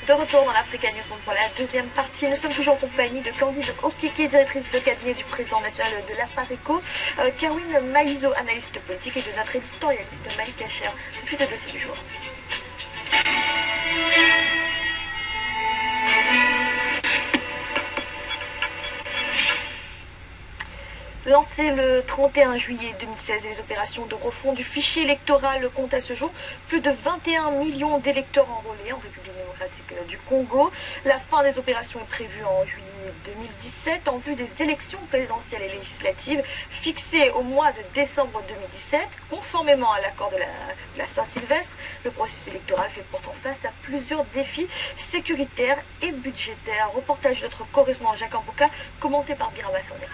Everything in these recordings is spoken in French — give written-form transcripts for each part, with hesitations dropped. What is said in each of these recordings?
De retour dans l'Africa News pour la deuxième partie. Nous sommes toujours en compagnie de Candide Okeke, directrice de cabinet du président national de l'APARECO, Kerwin Maïzo, analyste politique, et de notre éditorialiste Malik Hacher. Puis le dossier du jour. Lancées le 31 juillet 2016, les opérations de refonte du fichier électoral comptent à ce jour plus de 21 millions d'électeurs enrôlés en République démocratique du Congo. La fin des opérations est prévue en juillet 2017 en vue des élections présidentielles et législatives fixées au mois de décembre 2017. Conformément à l'accord de la Saint-Sylvestre, le processus électoral fait pourtant face à plusieurs défis sécuritaires et budgétaires. Reportage de notre correspondant Jacques Amboka, commenté par Birama Sandera.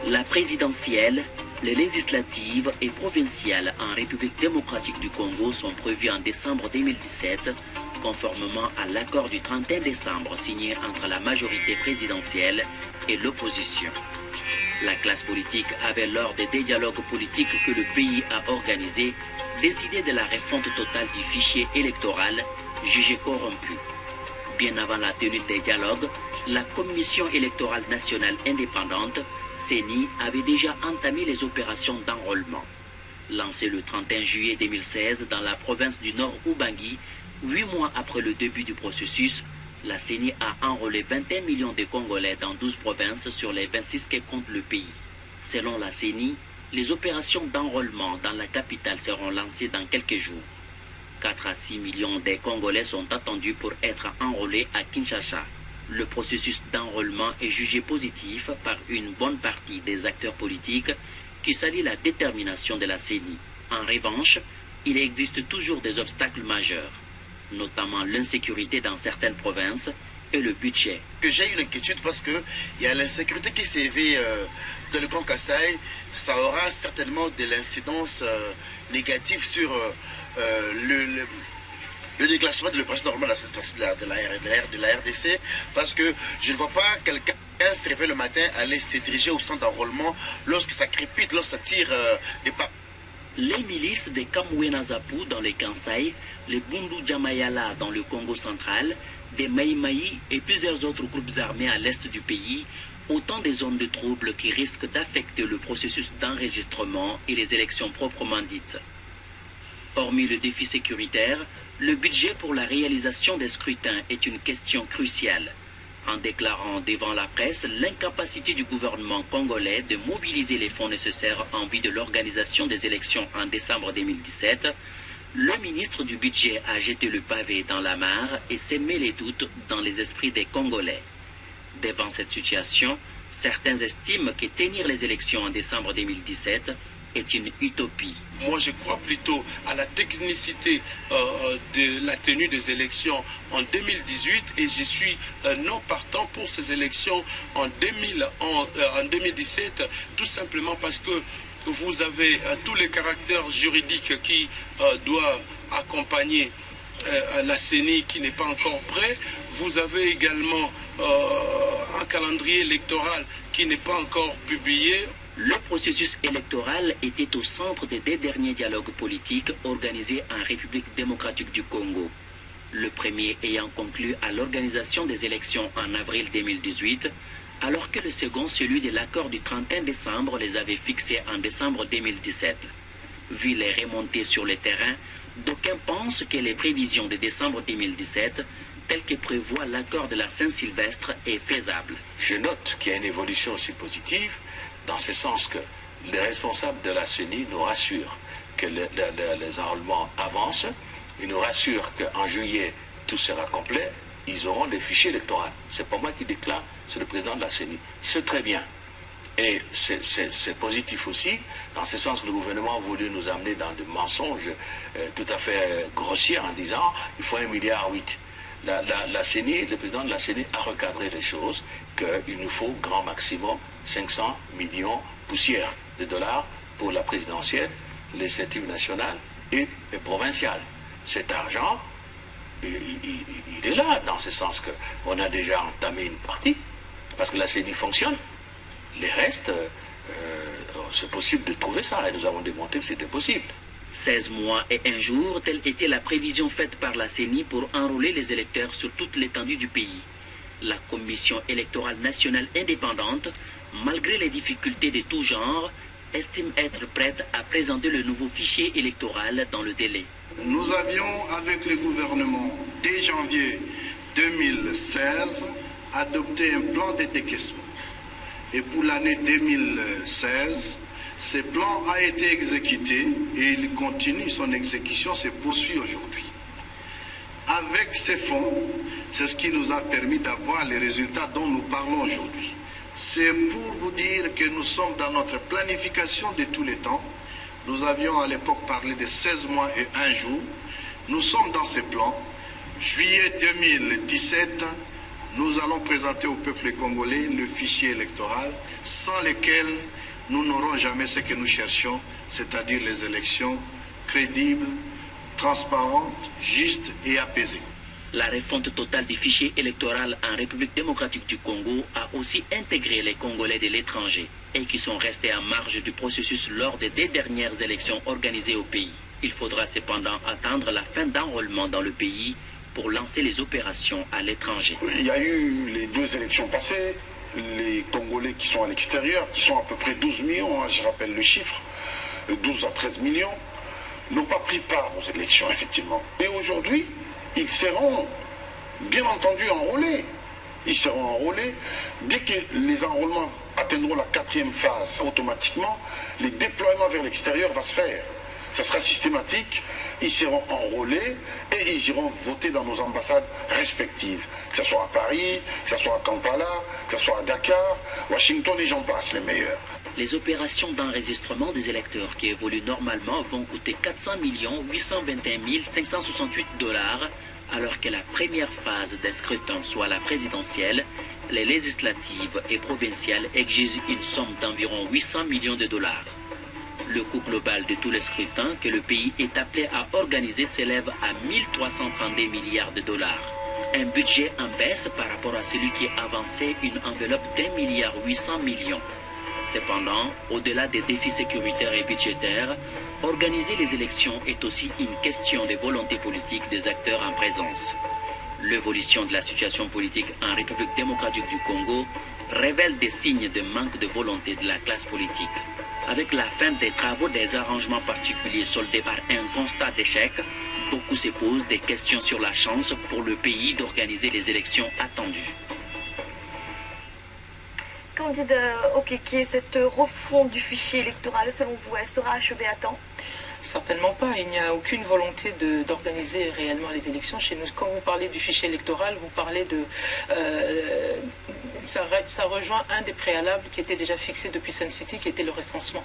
La présidentielle, les législatives et provinciales en République démocratique du Congo sont prévues en décembre 2017, conformément à l'accord du 31 décembre signé entre la majorité présidentielle et l'opposition. La classe politique avait, lors des dialogues politiques que le pays a organisés, décidé de la refonte totale du fichier électoral jugé corrompu. Bien avant la tenue des dialogues, la Commission électorale nationale indépendante, CENI, avait déjà entamé les opérations d'enrôlement. Lancée le 31 juillet 2016 dans la province du Nord Ubangi, 8 mois après le début du processus, la CENI a enrôlé 21 millions de Congolais dans 12 provinces sur les 26 que compte le pays. Selon la CENI, les opérations d'enrôlement dans la capitale seront lancées dans quelques jours. 4 à 6 millions de Congolais sont attendus pour être enrôlés à Kinshasa. Le processus d'enrôlement est jugé positif par une bonne partie des acteurs politiques qui saluent la détermination de la CENI. En revanche, il existe toujours des obstacles majeurs, notamment l'insécurité dans certaines provinces et le budget. J'ai une inquiétude parce qu'il y a l'insécurité qui s'est élevée dans le Grand Kasaï. Ça aura certainement de l'incidence négative sur le déclenchement de l'opération normale de la RDC, parce que je ne vois pas quelqu'un se réveiller le matin, aller se diriger au centre d'enrôlement lorsque ça crépite, lorsque ça tire des pas. Les milices de Kamwena Zapu dans les Kansai, les Bundu Jamayala dans le Congo central, des Maïmaï et plusieurs autres groupes armés à l'est du pays, autant de zones de troubles qui risquent d'affecter le processus d'enregistrement et les élections proprement dites. Hormis le défi sécuritaire, le budget pour la réalisation des scrutins est une question cruciale. En déclarant devant la presse l'incapacité du gouvernement congolais de mobiliser les fonds nécessaires en vue de l'organisation des élections en décembre 2017, le ministre du Budget a jeté le pavé dans la mare et sémé les doutes dans les esprits des Congolais. Devant cette situation, certains estiment que tenir les élections en décembre 2017 est une utopie. Moi, je crois plutôt à la technicité de la tenue des élections en 2018 et je suis non partant pour ces élections en 2017, tout simplement parce que vous avez tous les caractères juridiques qui doivent accompagner la CENI qui n'est pas encore prêt. Vous avez également un calendrier électoral qui n'est pas encore publié. Le processus électoral était au centre des 2 derniers dialogues politiques organisés en République démocratique du Congo. Le premier ayant conclu à l'organisation des élections en avril 2018, alors que le second, celui de l'accord du 31 décembre, les avait fixés en décembre 2017. Vu les remontées sur le terrain, d'aucuns pensent que les prévisions de décembre 2017, telles que prévoit l'accord de la Saint-Sylvestre, est faisable. Je note qu'il y a une évolution aussi positive, dans ce sens que les responsables de la CENI nous rassurent que les enrôlements avancent, ils nous rassurent qu'en juillet, tout sera complet, ils auront les fichiers électoraux. Ce n'est pas moi qui déclare, c'est le président de la CENI. C'est très bien. Et c'est positif aussi, dans ce sens le gouvernement a voulu nous amener dans des mensonges tout à fait grossiers en disant il faut 1,8 milliard. La CENI, le président de la CENI a recadré les choses, qu'il nous faut grand maximum 500 millions poussières de dollars pour la présidentielle, législative nationale et provinciale. Cet argent, il est là, dans ce sens qu'on a déjà entamé une partie, parce que la CENI fonctionne. Les restes, c'est possible de trouver ça, et nous avons démontré que c'était possible. 16 mois et 1 jour, telle était la prévision faite par la CENI pour enrôler les électeurs sur toute l'étendue du pays. La Commission électorale nationale indépendante, malgré les difficultés de tout genre, estime être prête à présenter le nouveau fichier électoral dans le délai. Nous avions, avec le gouvernement, dès janvier 2016, adopté un plan de décaissement. Et pour l'année 2016, ce plan a été exécuté et il continue, son exécution se poursuit aujourd'hui. Avec ces fonds, c'est ce qui nous a permis d'avoir les résultats dont nous parlons aujourd'hui. C'est pour vous dire que nous sommes dans notre planification de tous les temps. Nous avions à l'époque parlé de 16 mois et 1 jour. Nous sommes dans ces plans. Juillet 2017, nous allons présenter au peuple congolais le fichier électoral sans lequel nous n'aurons jamais ce que nous cherchions, c'est-à-dire les élections crédibles, transparentes, justes et apaisées. La refonte totale du fichier électoral en République démocratique du Congo a aussi intégré les Congolais de l'étranger et qui sont restés en marge du processus lors des 2 dernières élections organisées au pays. Il faudra cependant attendre la fin d'enrôlement dans le pays pour lancer les opérations à l'étranger. Il y a eu les 2 élections passées, les Congolais qui sont à l'extérieur, qui sont à peu près 12 millions, hein, je rappelle le chiffre, 12 à 13 millions, n'ont pas pris part aux élections, effectivement. Et aujourd'hui, ils seront, bien entendu, enrôlés. Ils seront enrôlés. Dès que les enrôlements atteindront la 4e phase, automatiquement, les déploiements vers l'extérieur vont se faire. Ça sera systématique. Ils seront enrôlés et ils iront voter dans nos ambassades respectives. Que ce soit à Paris, que ce soit à Kampala, que ce soit à Dakar, Washington, et j'en passe, les meilleurs. Les opérations d'enregistrement des électeurs qui évoluent normalement vont coûter 400 821 568 $, alors que la première phase des scrutins, soit la présidentielle, les législatives et provinciales exigent une somme d'environ 800 millions de $. Le coût global de tous les scrutins que le pays est appelé à organiser s'élève à 1332 milliards de $. Un budget en baisse par rapport à celui qui avançait une enveloppe d'1,8 milliard. Cependant, au-delà des défis sécuritaires et budgétaires, organiser les élections est aussi une question de volonté politique des acteurs en présence. L'évolution de la situation politique en République démocratique du Congo révèle des signes de manque de volonté de la classe politique. Avec la fin des travaux des arrangements particuliers soldés par un constat d'échec, beaucoup se posent des questions sur la chance pour le pays d'organiser les élections attendues. Candidat Okeke, cette refonte du fichier électoral, selon vous, elle sera achevée à temps? Certainement pas. Il n'y a aucune volonté d'organiser réellement les élections chez nous. Quand vous parlez du fichier électoral, vous parlez de... ça rejoint un des préalables qui était déjà fixé depuis Sun City, qui était le recensement.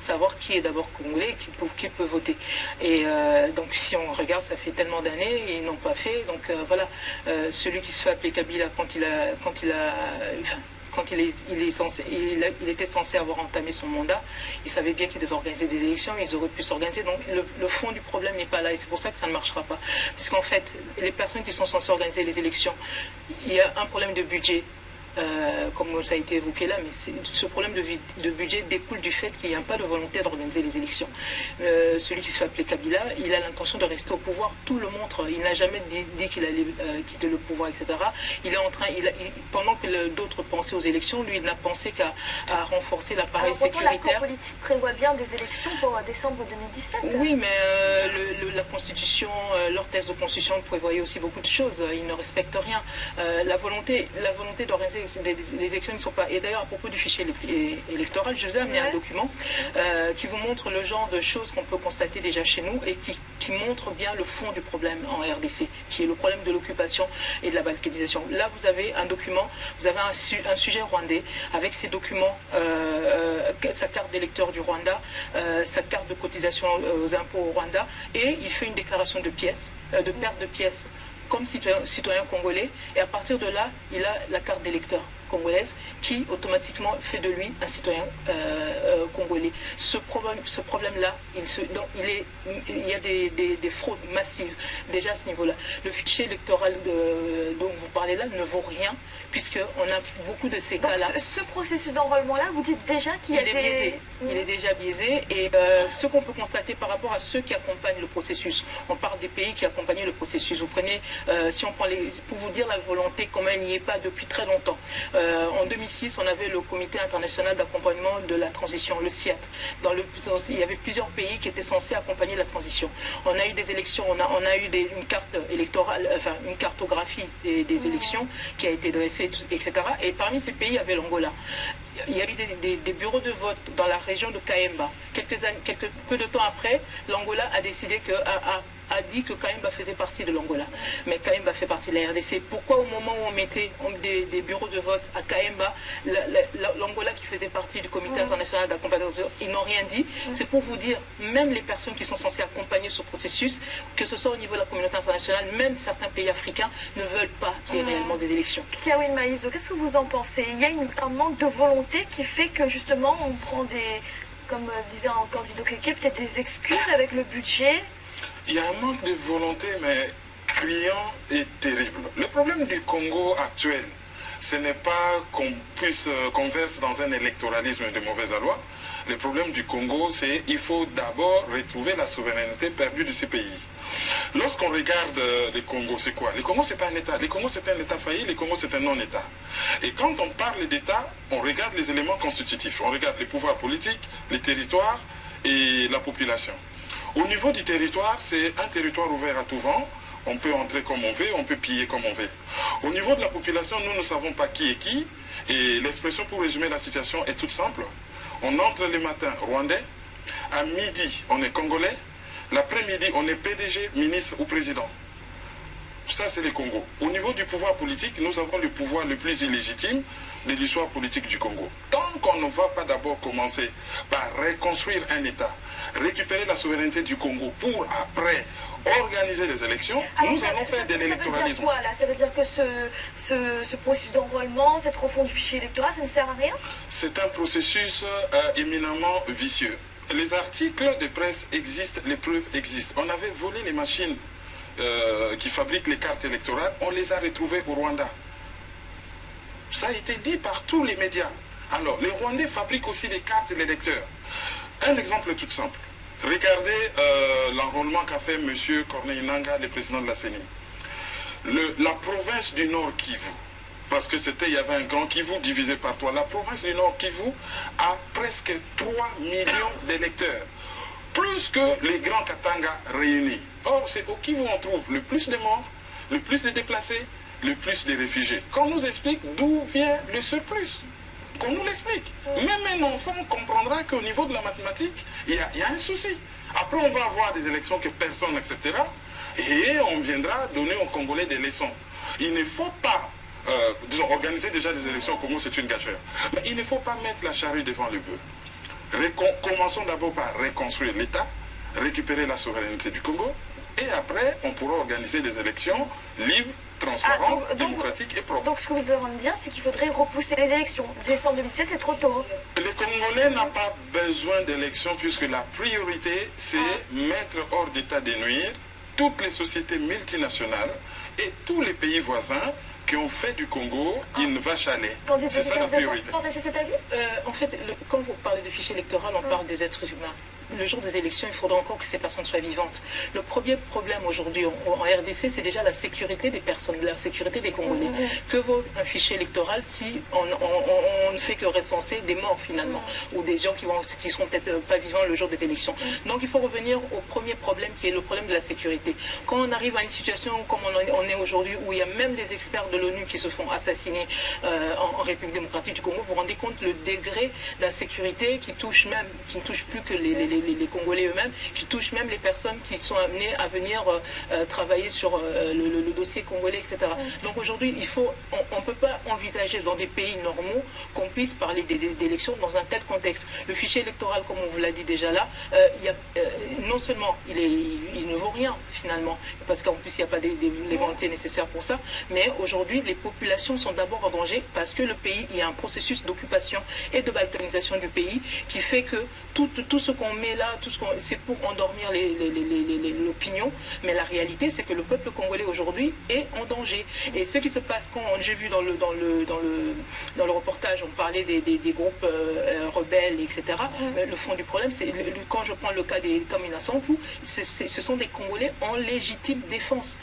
Savoir qui est d'abord congolais, qui peut voter. Et donc si on regarde, ça fait tellement d'années, ils n'ont pas fait. Donc voilà, celui qui se fait appeler Kabila il était censé avoir entamé son mandat, il savait bien qu'il devait organiser des élections, ils auraient pu s'organiser. Donc le fond du problème n'est pas là et c'est pour ça que ça ne marchera pas. Puisqu'en fait, les personnes qui sont censées organiser les élections, il y a un problème de budget. Comme ça a été évoqué là, mais ce problème de budget découle du fait qu'il n'y a pas de volonté d'organiser les élections. Celui qui se fait appeler Kabila, il a l'intention de rester au pouvoir, tout le montre. Il n'a jamais dit qu'il allait quitter le pouvoir, etc. Il est en train, pendant que d'autres pensaient aux élections, lui, il n'a pensé qu'à renforcer l'appareil sécuritaire. La politique prévoit bien des élections pour décembre 2017. Oui, mais la Constitution, leur thèse de Constitution prévoyait aussi beaucoup de choses. Ils ne respectent rien. La volonté d'organiser les élections ne sont pas... Et d'ailleurs, à propos du fichier électoral, je vous ai amené un document qui vous montre le genre de choses qu'on peut constater déjà chez nous et qui montre bien le fond du problème en RDC, qui est le problème de l'occupation et de la balkanisation. Là, vous avez un document, vous avez un sujet rwandais avec ses documents, sa carte d'électeur du Rwanda, sa carte de cotisation aux impôts au Rwanda, et il fait une déclaration de pièces, de perte de pièces, comme citoyen congolais, et à partir de là, il a la carte d'électeur congolaise qui automatiquement fait de lui un citoyen congolais. Ce problème-là, il y a des fraudes massives déjà à ce niveau-là. Le fichier électoral dont vous parlez là ne vaut rien puisqu'on a beaucoup de ces cas-là. Ce processus d'enrôlement-là, vous dites déjà qu'il y a biaisé. Il est déjà biaisé et ce qu'on peut constater par rapport à ceux qui accompagnent le processus, on parle des pays qui accompagnent le processus. Vous prenez, si on prend pour vous dire la volonté, comment il n'y est pas depuis très longtemps. En 2006, on avait le Comité international d'accompagnement de la transition, le CIAT. Il y avait plusieurs pays qui étaient censés accompagner la transition. On a eu des élections, on a eu une carte électorale, enfin une cartographie des élections qui a été dressée, etc. Et parmi ces pays, il y avait l'Angola. Il y a eu des bureaux de vote dans la région de Kaemba. Peu de temps après, l'Angola a décidé a dit que Kaemba faisait partie de l'Angola. Mais Kaemba fait partie de la RDC. Pourquoi au moment où on mettait des bureaux de vote à Kaemba, l'Angola qui faisait partie du Comité international d'accompagnement, ils n'ont rien dit? C'est pour vous dire, même les personnes qui sont censées accompagner ce processus, que ce soit au niveau de la communauté internationale, même certains pays africains ne veulent pas qu'il y ait réellement des élections. Kiawin Maïzo, qu'est-ce que vous en pensez? Il y a un manque de volonté qui fait que justement on prend comme disait encore Dido Keke, peut-être des excuses avec le budget. Il y a un manque de volonté, mais criant et terrible. Le problème du Congo actuel, ce n'est pas qu'on verse dans un électoralisme de mauvaise loi. Le problème du Congo, c'est qu'il faut d'abord retrouver la souveraineté perdue de ces pays. Lorsqu'on regarde le Congo, c'est quoi? Le Congo, c'est pas un État. Le Congo, c'est un État failli. Le Congo, c'est un non-État. Et quand on parle d'État, on regarde les éléments constitutifs. On regarde les pouvoirs politiques, les territoires et la population. Au niveau du territoire, c'est un territoire ouvert à tout vent. On peut entrer comme on veut, on peut piller comme on veut. Au niveau de la population, nous ne savons pas qui est qui. Et l'expression pour résumer la situation est toute simple. On entre le matin rwandais, à midi, on est congolais, l'après-midi, on est PDG, ministre ou président. Ça, c'est le Congo. Au niveau du pouvoir politique, nous avons le pouvoir le plus illégitime de l'histoire politique du Congo. Tant qu'on ne va pas d'abord commencer par reconstruire un État, récupérer la souveraineté du Congo pour après organiser les élections, nous allons faire de l'électoralisme. Ça veut dire que ce processus d'enrôlement, cette refonte du fichier électoral, ça ne sert à rien? C'est un processus éminemment vicieux. Les articles de presse existent, les preuves existent. On avait volé les machines qui fabriquent les cartes électorales, on les a retrouvées au Rwanda. Ça a été dit par tous les médias. Alors, les Rwandais fabriquent aussi des cartes d'électeurs. Un exemple tout simple. Regardez l'enrôlement qu'a fait M. Corneille Nangaa, le président de la CENI. La province du Nord Kivu, parce que il y avait un grand Kivu divisé par 3, la province du Nord Kivu a presque 3 millions d'électeurs. Plus que les grands Katanga réunis. Or, c'est au Kivu on trouve le plus de morts, le plus de déplacés, le plus de réfugiés. Qu'on nous explique d'où vient le surplus. Qu'on nous l'explique. Même un enfant comprendra qu'au niveau de la mathématique, il y a un souci. Après, on va avoir des élections que personne n'acceptera et on viendra donner aux Congolais des leçons. Il ne faut pas organiser déjà des élections comme c'est une gâchette. Mais il ne faut pas mettre la charrue devant le bœuf. Commençons d'abord par reconstruire l'État, récupérer la souveraineté du Congo, et après, on pourra organiser des élections libres, transparentes, démocratiques et propres. Donc ce que vous êtes en train de dire, c'est qu'il faudrait repousser les élections. Décembre 2007, c'est trop tôt. Les Congolais n'ont pas besoin d'élections puisque la priorité, c'est mettre hors d'état de nuire toutes les sociétés multinationales et tous les pays voisins qui ont fait du Congo une vache à lait. C'est ça la priorité. En fait, quand vous parlez de fichier électoral, on parle des êtres humains. Le jour des élections, il faudra encore que ces personnes soient vivantes. Le premier problème aujourd'hui en RDC, c'est déjà la sécurité des personnes, la sécurité des Congolais. Que vaut un fichier électoral si on ne fait que recenser des morts finalement, ou des gens qui seront peut-être pas vivants le jour des élections. Donc il faut revenir au premier problème qui est le problème de la sécurité. Quand on arrive à une situation comme on est aujourd'hui, où il y a même des experts de l'ONU qui se font assassiner en République démocratique du Congo, vous vous rendez compte le degré d'insécurité qui ne touche plus que les les Congolais eux-mêmes, qui touche même les personnes qui sont amenées à venir travailler sur le dossier congolais, etc. Donc aujourd'hui, on ne peut pas envisager dans des pays normaux qu'on puisse parler d'élections dans un tel contexte. Le fichier électoral, comme on vous l'a dit déjà là, non seulement il ne vaut rien finalement, parce qu'en plus il n'y a pas les volontés nécessaires pour ça, mais aujourd'hui les populations sont d'abord en danger parce que le pays, il y a un processus d'occupation et de balkanisation du pays qui fait que tout ce qu'on met là, c'est pour endormir l'opinion, mais la réalité c'est que le peuple congolais aujourd'hui est en danger. Et ce qui se passe, quand j'ai vu dans le reportage, on parlait des groupes rebelles, etc. Le fond du problème, c'est quand je prends le cas des Kamina Sampou, ce sont des Congolais en légitime défense.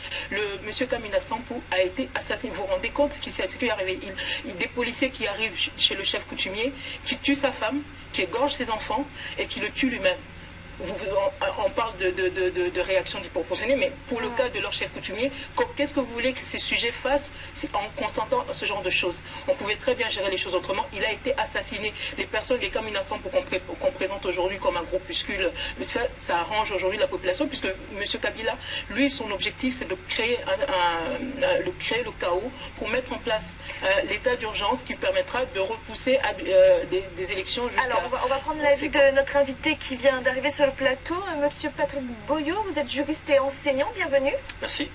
Monsieur Kamina Sampou a été assassiné. Vous vous rendez compte ce qui est arrivé? Des policiers qui arrivent chez le chef coutumier, qui tue sa femme, qui égorge ses enfants et qui le tue lui-même. On parle de réaction disproportionnée, mais pour le cas de leur chef coutumier, qu'est-ce que vous voulez que ces sujets fassent en constatant ce genre de choses? On pouvait très bien gérer les choses autrement. Il a été assassiné. Les personnes, les Kamina Sampou qu'on présente aujourd'hui comme un groupuscule, ça arrange aujourd'hui la population, puisque M. Kabila, lui, son objectif, c'est de créer le chaos pour mettre en place l'état d'urgence qui permettra de repousser des élections jusqu'à... Alors, on va prendre l'avis de notre invité qui vient d'arriver sur le plateau, Monsieur Patrick Boyo, vous êtes juriste et enseignant, bienvenue. Merci.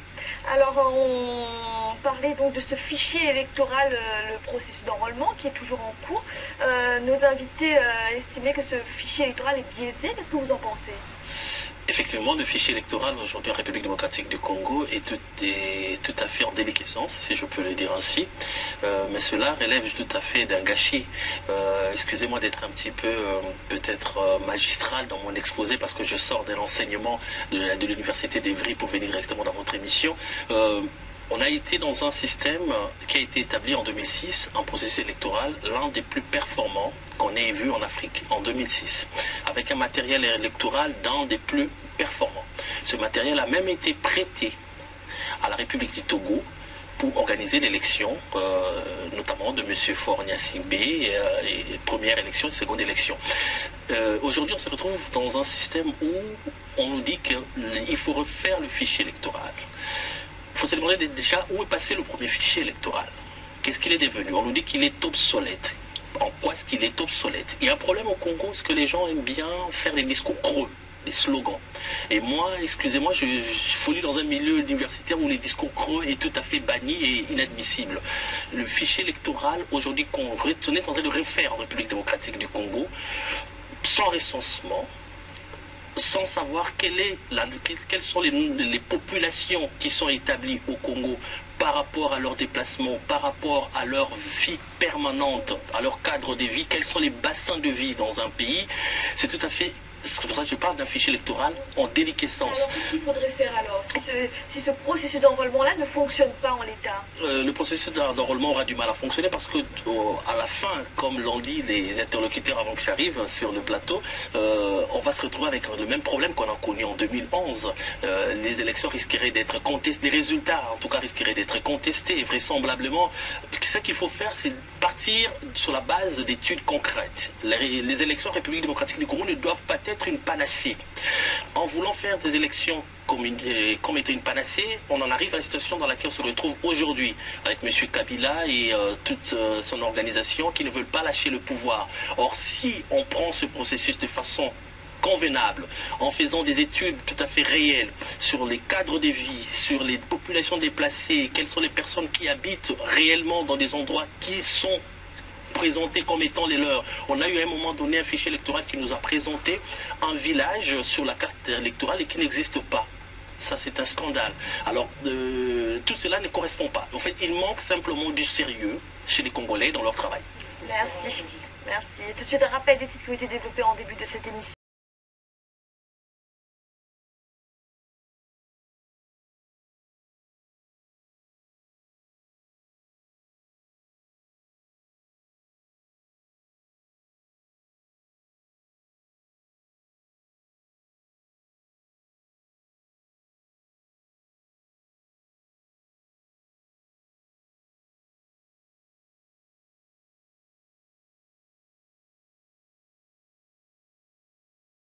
Alors, on parlait donc de ce fichier électoral, le processus d'enrôlement qui est toujours en cours. Nos invités estimaient que ce fichier électoral est biaisé, qu'est-ce que vous en pensez? Effectivement, le fichier électoral aujourd'hui en République démocratique du Congo est tout à fait en déliquescence, si je peux le dire ainsi. Mais cela relève tout à fait d'un gâchis. Excusez-moi d'être un petit peu peut-être magistral dans mon exposé parce que je sors de l'enseignement de l'université d'Evry pour venir directement dans votre émission. On a été dans un système qui a été établi en 2006, un processus électoral, l'un des plus performants qu'on ait vu en Afrique en 2006, avec un matériel électoral d'un des plus performants. Ce matériel a même été prêté à la République du Togo pour organiser l'élection, notamment de M. Faure Gnassingbé, première élection et seconde élection. Aujourd'hui, on se retrouve dans un système où on nous dit qu'il faut refaire le fichier électoral. Il faut se demander déjà où est passé le premier fichier électoral. Qu'est-ce qu'il est devenu? On nous dit qu'il est obsolète. En quoi est-ce qu'il est obsolète? Il y a un problème au Congo, c'est que les gens aiment bien faire des discours creux, des slogans. Et moi, excusez-moi, je suis dans un milieu universitaire où les discours creux est tout à fait banni et inadmissible. Le fichier électoral, aujourd'hui, qu'on est en train de refaire en République démocratique du Congo, sans recensement, sans savoir quelles sont les populations qui sont établies au Congo par rapport à leur déplacement, par rapport à leur vie permanente, à leur cadre de vie, quels sont les bassins de vie dans un pays, c'est tout à fait... C'est pour ça que je parle d'un fichier électoral en déliquescence. Alors, qu'est-ce qu'il faudrait faire alors, si ce processus d'enrôlement-là ne fonctionne pas en l'état? Le processus d'enrôlement aura du mal à fonctionner parce que, à la fin, comme l'ont dit les interlocuteurs avant que j'arrive sur le plateau, on va se retrouver avec le même problème qu'on a connu en 2011. Les élections risqueraient d'être contestées, les résultats en tout cas risqueraient d'être contestés, et vraisemblablement. Ce qu'il faut faire, c'est partir sur la base d'études concrètes. Les élections en République démocratique du Congo ne doivent pas être une panacée. En voulant faire des élections comme étant une panacée, on en arrive à la situation dans laquelle on se retrouve aujourd'hui, avec M. Kabila et toute son organisation qui ne veulent pas lâcher le pouvoir. Or, si on prend ce processus de façon convenable, en faisant des études tout à fait réelles sur les cadres de vie, sur les populations déplacées, quelles sont les personnes qui habitent réellement dans des endroits qui sont présentés comme étant les leurs. On a eu à un moment donné un fichier électoral qui nous a présenté un village sur la carte électorale et qui n'existe pas. Ça, c'est un scandale. Alors, tout cela ne correspond pas. En fait, il manque simplement du sérieux chez les Congolais dans leur travail. Merci. Merci. Et tout de suite, un rappel des titres qui ont été développés en début de cette émission.